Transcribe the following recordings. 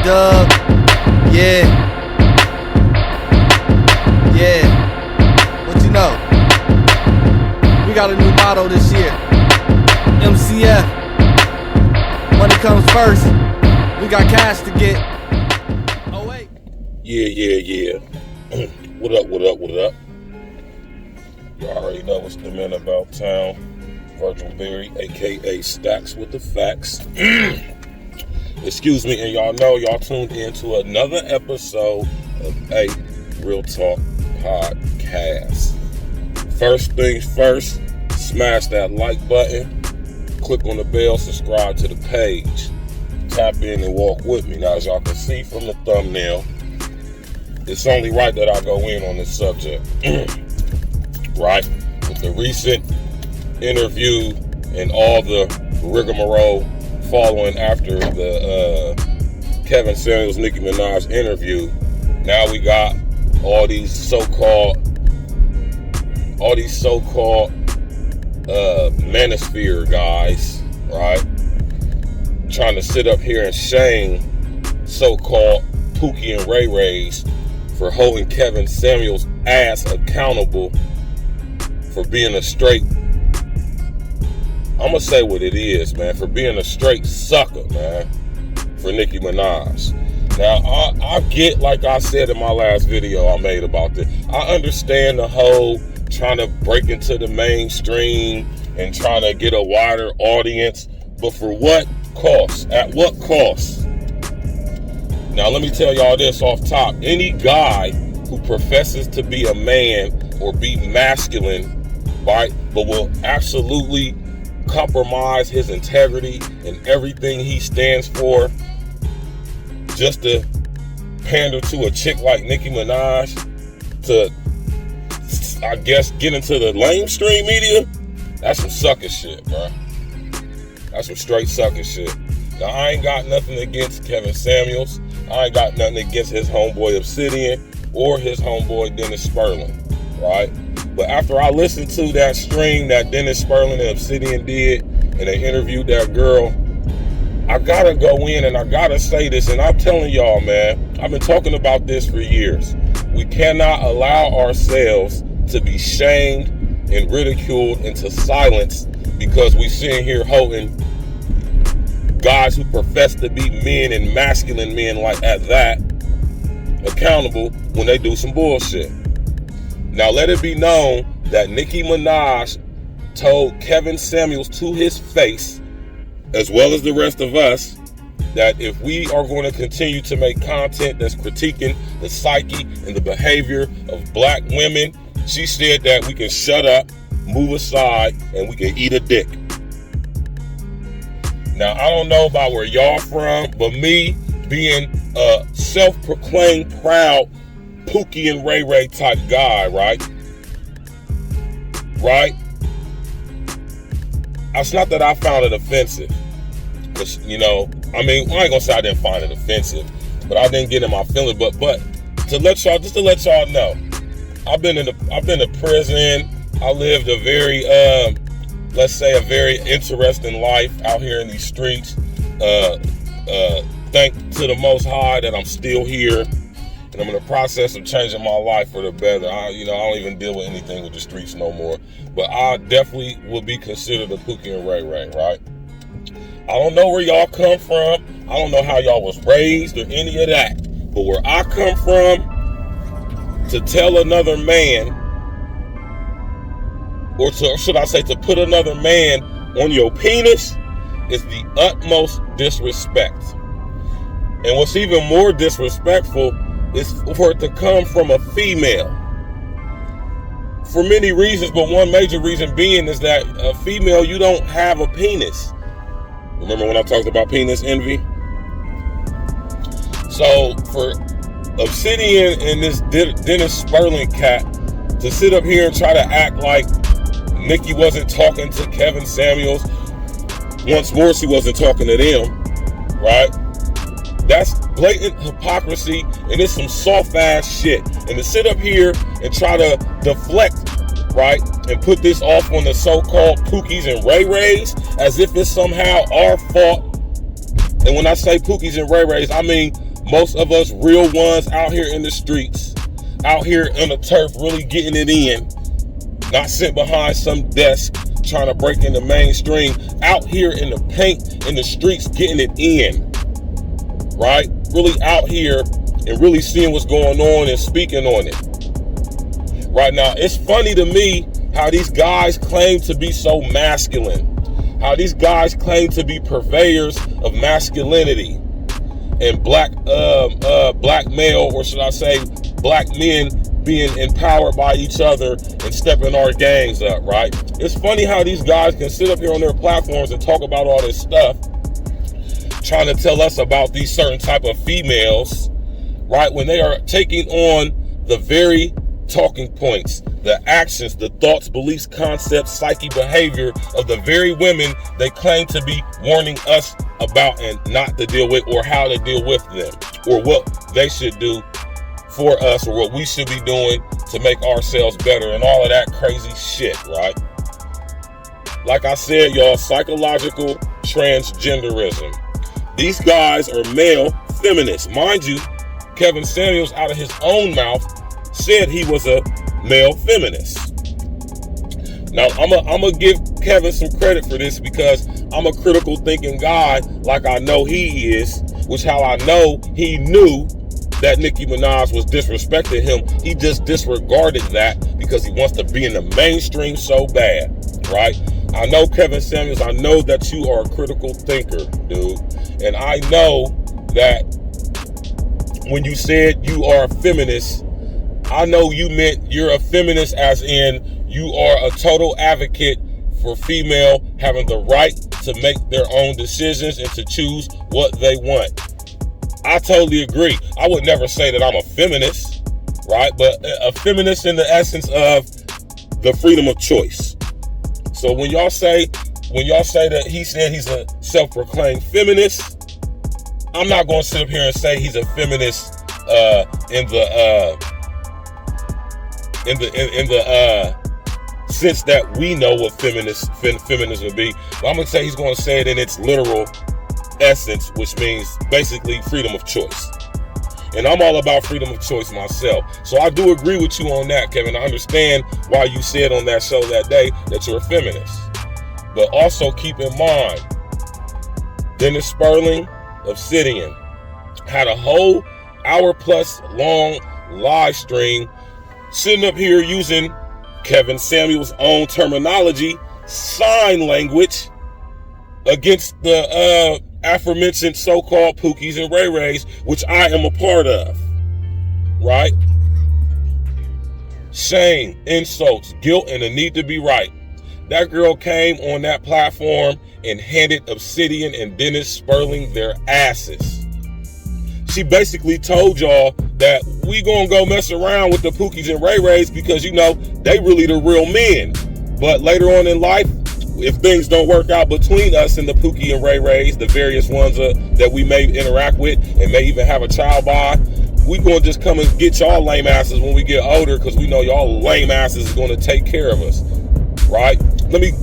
dub. Yeah. What you know? We got a new motto this year. MCF. Money comes first. We got cash to get. Oh wait. Yeah. What up? You already know what's the man about town. Virgil Berry, aka Stacks with the Facts. Excuse me, and y'all know y'all tuned into another episode of A Real Talk Podcast. First things first, smash that like button, click on the bell, subscribe to the page, tap in and walk with me. Now, as y'all can see from the thumbnail, it's only right that I go in on this subject, right? With the recent interview and all the rigmarole following after the Kevin Samuels, Nicki Minaj interview, now we got all these so-called manosphere guys, right, trying to sit up here and shame so-called Pookie and Ray Rays for holding Kevin Samuels' ass accountable for being a straight, I'm gonna say what it is, man, for being a straight sucker, man, for Nicki Minaj. Now, I get, like I said in my last video I made about this, I understand the whole trying to break into the mainstream and trying to get a wider audience, but for what cost? At what cost? Now, let me tell y'all this off top. Any guy who professes to be a man or be masculine, right, but will absolutely compromise his integrity and everything he stands for just to pander to a chick like Nicki Minaj to, I guess, get into the mainstream media, that's some sucker shit, bro. That's some straight sucker shit. Now, I ain't got nothing against Kevin Samuels. I ain't got nothing against his homeboy Obsidian or his homeboy Dennis Spurling, right? But after I listened to that stream that Dennis Spurling and Obsidian did, and they interviewed that girl, I gotta go in and I gotta say this, and I'm telling y'all, man, I've been talking about this for years. We cannot allow ourselves to be shamed and ridiculed into silence because we sitting here holding guys who profess to be men and masculine men like at that accountable when they do some bullshit. Now, let it be known that Nicki Minaj told Kevin Samuels to his face, as well as the rest of us, that if we are going to continue to make content that's critiquing the psyche and the behavior of black women, she said that we can shut up, move aside, and we can eat a dick. Now, I don't know about where y'all from, but me being a self-proclaimed proud Pookie and Ray Ray type guy, right? It's not that I found it offensive. Because, you know, I mean, I ain't gonna say I didn't find it offensive, but I didn't get in my feelings. But to let y'all know, I've been to prison. I lived a very let's say a very interesting life out here in these streets. Thank to the Most High that I'm still here. And I'm in the process of changing my life for the better. I don't even deal with anything with the streets no more. But I definitely will be considered a Pookie and Ray Ray, right? I don't know where y'all come from. I don't know how y'all was raised or any of that. But where I come from, to tell another man, or should I say to put another man on your penis, is the utmost disrespect. And what's even more disrespectful is for it to come from a female. For many reasons, but one major reason being is that a female, you don't have a penis. Remember when I talked about penis envy? So for Obsidian and this Dennis Spurling cat to sit up here and try to act like Nicki wasn't talking to Kevin Samuels, once more she wasn't talking to them, right? That's blatant hypocrisy, and it's some soft ass shit. And to sit up here and try to deflect, right, and put this off on the so-called Pookies and Ray Rays as if it's somehow our fault. And when I say Pookies and Ray Rays, I mean Most of us real ones out here in the streets, out here on the turf, really getting it in, not sitting behind some desk trying to break into mainstream, out here in the paint, in the streets, getting it in, right? Really out here and really seeing what's going on and speaking on it. Right now, it's funny to me how these guys claim to be so masculine, how these guys claim to be purveyors of masculinity and black male, or should I say black men, being empowered by each other and stepping our gangs up, right? It's funny how these guys can sit up here on their platforms and talk about all this stuff, trying to tell us about these certain type of females, right? When they are taking on the very talking points, the actions, the thoughts, beliefs, concepts, psyche, behavior of the very women they claim to be warning us about and not to deal with, or how to deal with them, or what they should do for us, or what we should be doing to make ourselves better, and all of that crazy shit, right? Like I said, y'all, psychological transgenderism. These guys are male feminists. Mind you, Kevin Samuels, out of his own mouth, said he was a male feminist. Now, I'm gonna give Kevin some credit for this, because I'm a critical thinking guy, like I know he is, which how I know he knew that Nicki Minaj was disrespecting him. He just disregarded that because he wants to be in the mainstream so bad, right? I know, Kevin Samuels, I know that you are a critical thinker, dude. And I know that when you said you are a feminist, I know you meant you're a feminist as in you are a total advocate for female having the right to make their own decisions and to choose what they want. I totally agree. I would never say that I'm a feminist, right? But a feminist in the essence of the freedom of choice. So when y'all say that he said he's a self-proclaimed feminist, I'm not going to sit up here and say he's a feminist in the sense that we know what feminism would be. But I'm going to say he's going to say it in its literal essence, which means basically freedom of choice. And I'm all about freedom of choice myself. So I do agree with you on that, Kevin. I understand why you said on that show that day that you're a feminist. But also keep in mind, Dennis Spurling, Obsidian, had a whole hour-plus long live stream sitting up here using Kevin Samuels' own terminology, sign language, against the aforementioned so-called Pookies and Ray Rays, which I am a part of, right? Shame, insults, guilt, and the need to be right. That girl came on that platform and handed Obsidian and Dennis Spurling their asses. She basically told y'all that we gonna go mess around with the Pookies and Ray Rays because, you know, they really the real men. But later on in life, if things don't work out between us and the Pookie and Ray Rays, the various ones that we may interact with and may even have a child by, we gonna just come and get y'all lame asses when we get older, because we know y'all lame asses is gonna take care of us, right? Let me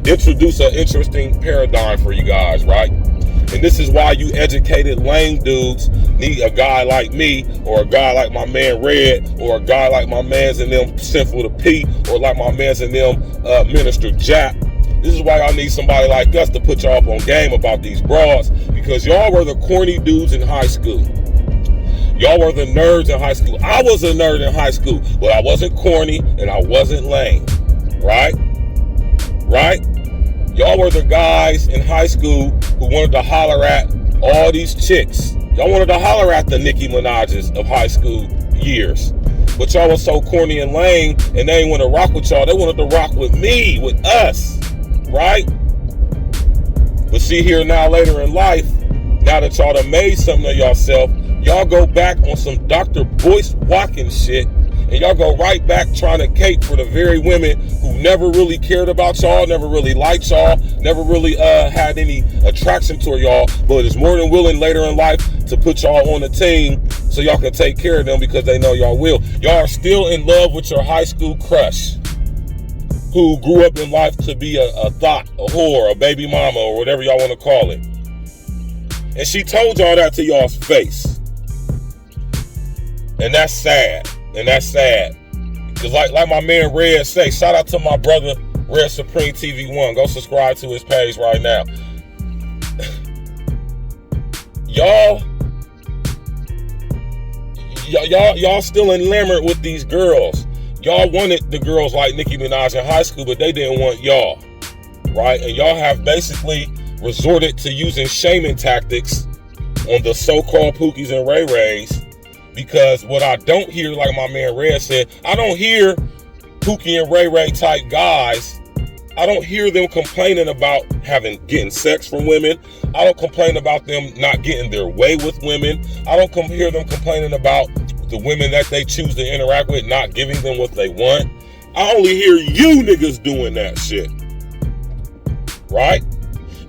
introduce an interesting paradigm for you guys, right? And this is why you educated lame dudes need a guy like me, or a guy like my man Red, or a guy like my mans and them Sinful to P, or like my mans and them Minister Jack. This is why y'all need somebody like us to put y'all up on game about these broads, because y'all were the corny dudes in high school. Y'all were the nerds in high school. I was a nerd in high school, but I wasn't corny and I wasn't lame, right? Right? Y'all were the guys in high school who wanted to holler at all these chicks. Y'all wanted to holler at the Nicki Minaj's of high school years. But y'all was so corny and lame, and they didn't want to rock with y'all. They wanted to rock with me, with us, right? But see, here now later in life, now that y'all done made something of yourself, y'all go back on some Dr. Boyce Watkins shit, and y'all go right back trying to cape for the very women who never really cared about y'all, never really liked y'all, never really had any attraction to y'all, but is more than willing later in life to put y'all on the team so y'all can take care of them because they know y'all will. Y'all are still in love with your high school crush who grew up in life to be a thought, a whore, a baby mama, or whatever y'all want to call it. And she told y'all that to y'all's face. And that's sad. And that's sad. Because like my man Red say, shout out to my brother Red Supreme TV1. Go subscribe to his page right now. Y'all still enamored with these girls. Y'all wanted the girls like Nicki Minaj in high school, but they didn't want y'all, right? And y'all have basically resorted to using shaming tactics on the so-called Pookies and Ray Rays, because what I don't hear, like my man Red said, I don't hear Pookie and Ray Ray type guys, I don't hear them complaining about getting sex from women. I don't complain about them not getting their way with women. I don't hear them complaining about the women that they choose to interact with not giving them what they want. I only hear you niggas doing that shit. Right?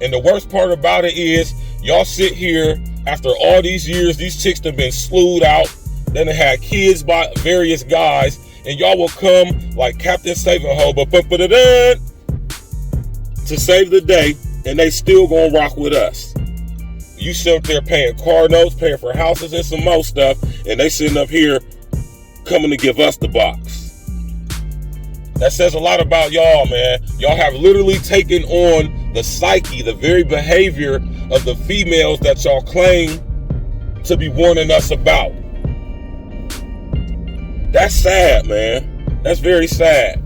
And the worst part about it is, y'all sit here after all these years, these chicks have been slewed out, then they had kids by various guys, and y'all will come like Captain Save-A-Ho, to save the day, and they still gonna rock with us. You sit up there paying car notes, paying for houses and some more stuff, and they sitting up here coming to give us the box. That says a lot about y'all, man. Y'all have literally taken on the psyche, the very behavior of the females that y'all claim to be warning us about. That's sad, man. That's very sad.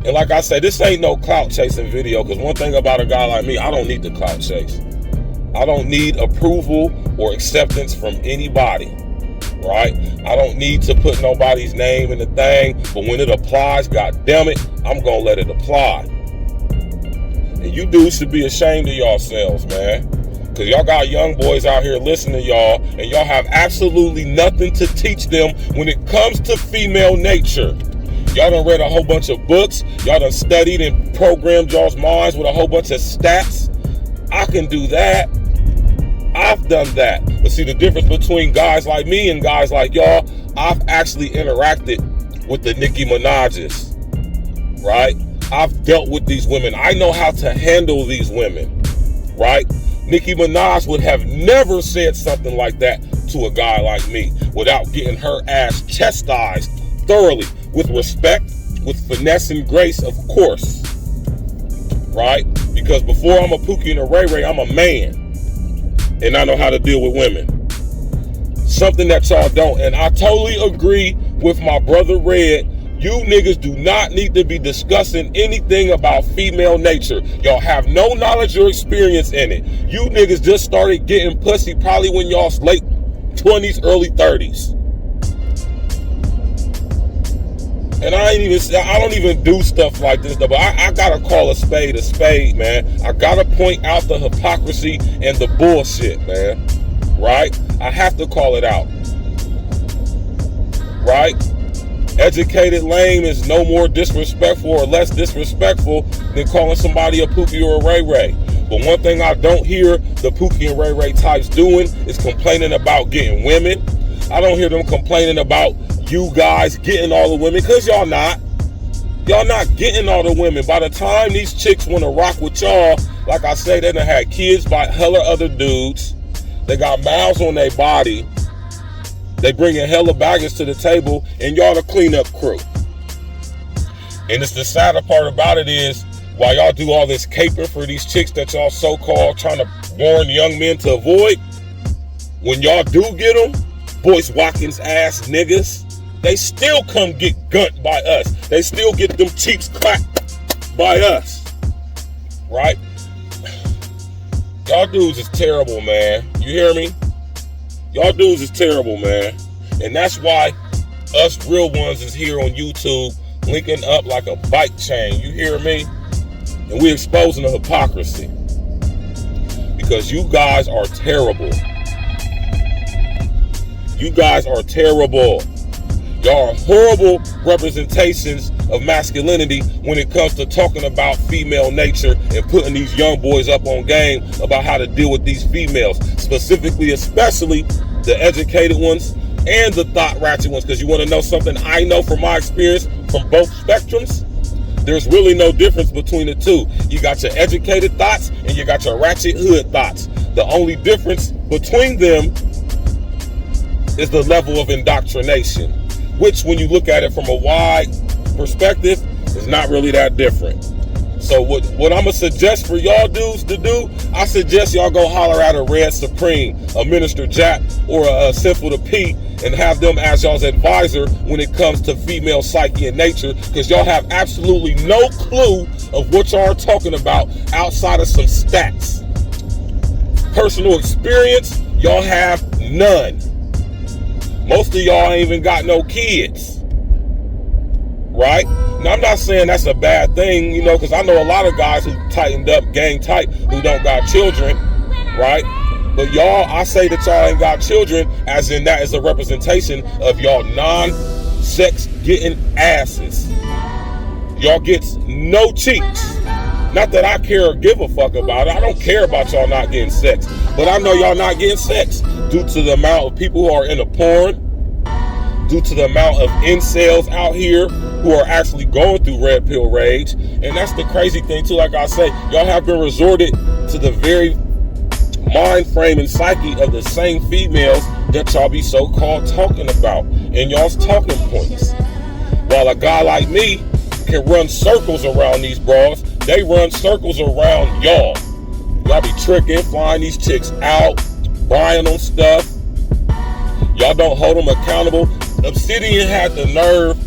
And like I say, this ain't no clout chasing video, because one thing about a guy like me, I don't need the clout chase. I don't need approval or acceptance from anybody, right? I don't need to put nobody's name in the thing, but when it applies, god damn it, I'm gonna let it apply. And you dudes should be ashamed of yourselves, man, because y'all got young boys out here listening to y'all, and y'all have absolutely nothing to teach them when it comes to female nature. Y'all done read a whole bunch of books. Y'all done studied and programmed y'all's minds with a whole bunch of stats. I can do that. I've done that. But see, the difference between guys like me and guys like y'all, I've actually interacted with the Nicki Minaj's, right? I've dealt with these women. I know how to handle these women, right? Nicki Minaj would have never said something like that to a guy like me without getting her ass chastised thoroughly, with respect, with finesse and grace, of course, right? Because before I'm a Pookie and a Ray Ray, I'm a man, and I know how to deal with women. Something that y'all don't. And I totally agree with my brother Red. You niggas do not need to be discussing anything about female nature. Y'all have no knowledge or experience in it. You niggas just started getting pussy probably when y'all's late 20s, early 30s. And I don't even do stuff like this, though, but I gotta call a spade, man. I gotta point out the hypocrisy and the bullshit, man. Right? I have to call it out. Right? Educated lame is no more disrespectful or less disrespectful than calling somebody a Pookie or a Ray Ray. But one thing I don't hear the Pookie and Ray Ray types doing is complaining about getting women. I don't hear them complaining about you guys getting all the women, because y'all not getting all the women. By the time these chicks want to rock with y'all, like I say, they done had kids by hella other dudes. They got mouths on their body. They bringing hella baggage to the table, and y'all the cleanup crew. And it's the sadder part about it is, while y'all do all this caping for these chicks that y'all so-called trying to warn young men to avoid, when y'all do get them, Boyce Watkins ass niggas, they still come get gunned by us. They still get them cheeks clapped by us. Right? Y'all dudes is terrible, man. You hear me? Y'all dudes is terrible, man. And that's why us real ones is here on YouTube linking up like a bike chain. You hear me? And we exposing the hypocrisy. Because you guys are terrible. You guys are terrible. Y'all are horrible representations of masculinity when it comes to talking about female nature and putting these young boys up on game about how to deal with these females, specifically, especially the educated ones and the thought ratchet ones. Because you want to know something I know from my experience from both spectrums? There's really no difference between the two. You got your educated thoughts and you got your ratchet hood thoughts. The only difference between them is the level of indoctrination, which when you look at it from a wide perspective is not really that different. So what I'm gonna suggest for y'all dudes to do, I suggest y'all go holler at a Red Supreme, a Minister Jack, or a Sinful to P, and have them as y'all's advisor when it comes to female psyche and nature, because y'all have absolutely no clue of what y'all are talking about outside of some stats. Personal experience, y'all have none. Most of y'all ain't even got no kids, right? Now, I'm not saying that's a bad thing, you know, because I know a lot of guys who tightened up, gang tight, who don't got children, right? But y'all, I say that y'all ain't got children, as in that is a representation of y'all non-sex getting asses. Y'all gets no cheeks. Not that I care or give a fuck about it. I don't care about y'all not getting sex. But I know y'all not getting sex due to the amount of people who are into porn, due to the amount of incels out here who are actually going through red pill rage. And that's the crazy thing too. Like I say, y'all have been resorted to the very mind frame and psyche of the same females that y'all be so-called talking about in y'all's talking points. While a guy like me can run circles around these bras, they run circles around y'all. Y'all be tricking, flying these chicks out, buying them stuff. Y'all don't hold them accountable. Obsidian had the nerve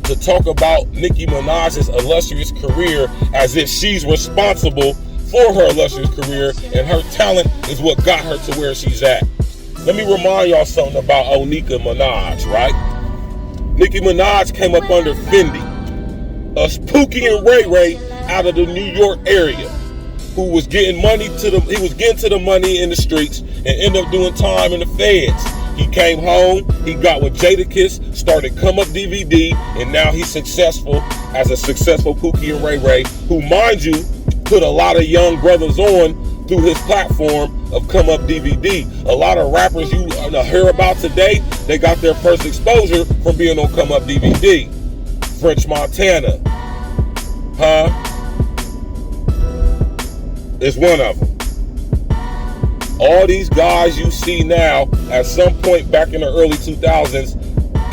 to talk about Nicki Minaj's illustrious career as if she's responsible for her illustrious career and her talent is what got her to where she's at. Let me remind y'all something about Onika Minaj, right? Nicki Minaj came up under Fendi, a Pookie and Ray Ray out of the New York area, who was getting money he was getting to the money in the streets and ended up doing time in the feds. He came home, he got with Jadakiss, started Come Up DVD, and now he's successful as a successful Pookie and Ray Ray, who, mind you, put a lot of young brothers on through his platform of Come Up DVD. A lot of rappers you hear about today, they got their first exposure from being on Come Up DVD. French Montana, is one of them. All these guys you see now, at some point back in the early 2000s,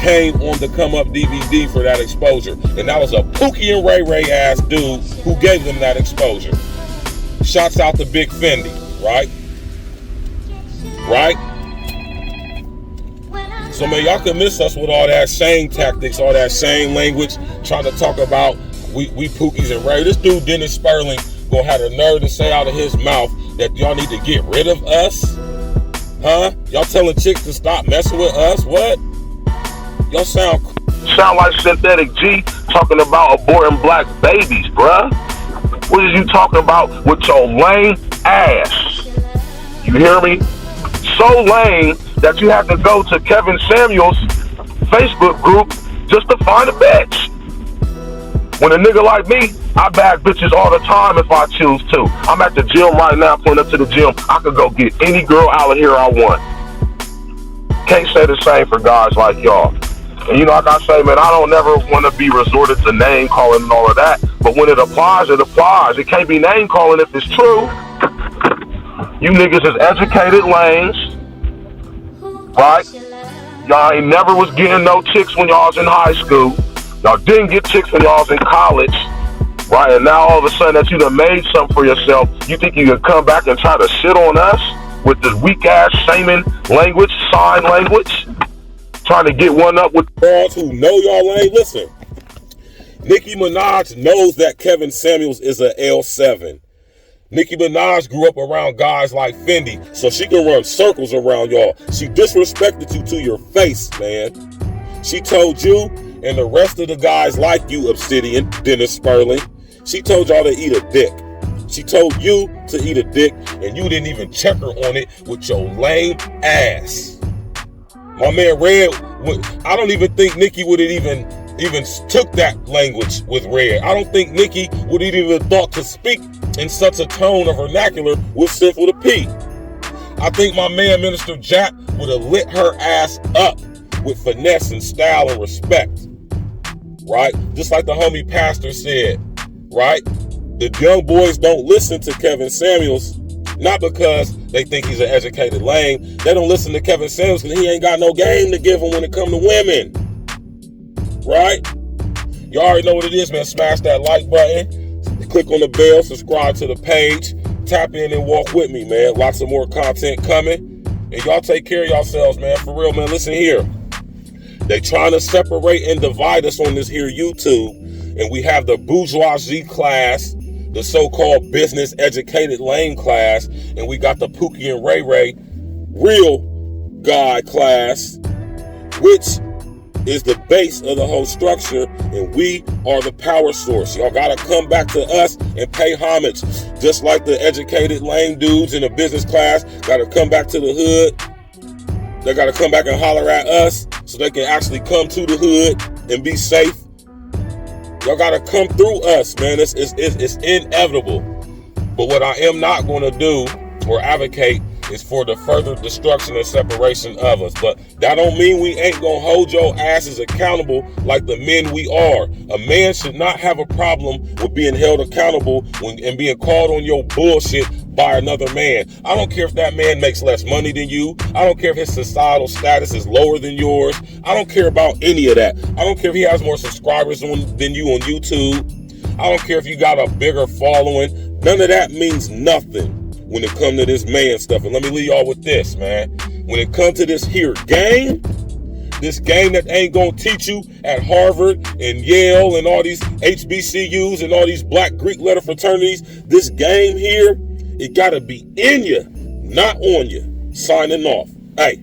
came on the Come Up DVD for that exposure. And that was a Pookie and Ray Ray ass dude who gave them that exposure. Shouts out to Big Fendi, right? Right? So man, y'all can miss us with all that shame tactics, all that shame language, trying to talk about we Pookies and Ray. This dude, Dennis Spurling, gonna have the nerve to say out of his mouth that y'all need to get rid of us? Y'all telling chicks to stop messing with us? What? Y'all sound like Synthetic G talking about aborting black babies, bruh. What are you talking about with your lame ass? You hear me? So lame that you have to go to Kevin Samuels' Facebook group just to find a bitch. When a nigga like me, I bag bitches all the time if I choose to. I'm at the gym right now, pulling up to the gym. I could go get any girl out of here I want. Can't say the same for guys like y'all. And you know, like I say, man, I don't never want to be resorted to name calling and all of that. But when it applies, it applies. It can't be name calling if it's true. You niggas is educated lames, right? Y'all ain't never was getting no chicks when y'all was in high school. Y'all didn't get chicks when y'all was in college, right? And now all of a sudden that you done made something for yourself, you think you can come back and try to shit on us with this weak ass shaming language, sign language, trying to get one up with bras who know y'all ain't. Listen, Nicki Minaj knows that Kevin Samuels is a L7. Nicki Minaj grew up around guys like Fendi, so she can run circles around y'all. She disrespected you to your face, man. She told you and the rest of the guys like you, Obsidian, Dennis Spurling, she told y'all to eat a dick. She told you to eat a dick, and you didn't even check her on it with your lame ass. My man Red, I don't even think Nicki would have even took that language with Red. I don't think Nicki would have even thought to speak in such a tone of vernacular with Sinful to P. I think my man Minister Jack would have lit her ass up with finesse and style and respect. Right? Just like the homie pastor said, right? The young boys don't listen to Kevin Samuels. Not because they think he's an educated lame. They don't listen to Kevin Samuels because he ain't got no game to give them when it come to women. Right? You already know what it is, man. Smash that like button. Click on the bell. Subscribe to the page. Tap in and walk with me, man. Lots of more content coming. And y'all take care of yourselves, man. For real, man. Listen here. They trying to separate and divide us on this here YouTube. And we have the bourgeoisie class, the so-called business educated lane class, and we got the Pookie and Ray Ray real guy class, which is the base of the whole structure, and we are the power source. Y'all gotta come back to us and pay homage. Just like the educated lame dudes in the business class gotta come back to the hood. They gotta come back and holler at us so they can actually come to the hood and be safe. Y'all gotta come through us, man. It's inevitable. But what I am not gonna do or advocate is for the further destruction and separation of us. But that don't mean we ain't gonna hold your asses accountable like the men we are. A man should not have a problem with being held accountable and being called on your bullshit by another man. I don't care if that man makes less money than you. I don't care if his societal status is lower than yours. I don't care about any of that. I don't care if he has more subscribers than you on YouTube. I don't care if you got a bigger following. None of that means nothing when it comes to this man stuff. And let me leave y'all with this, man. When it comes to this here game, this game that ain't gonna teach you at Harvard and Yale and all these HBCUs and all these black Greek letter fraternities, this game here, it gotta be in you, not on you. Signing off. Hey.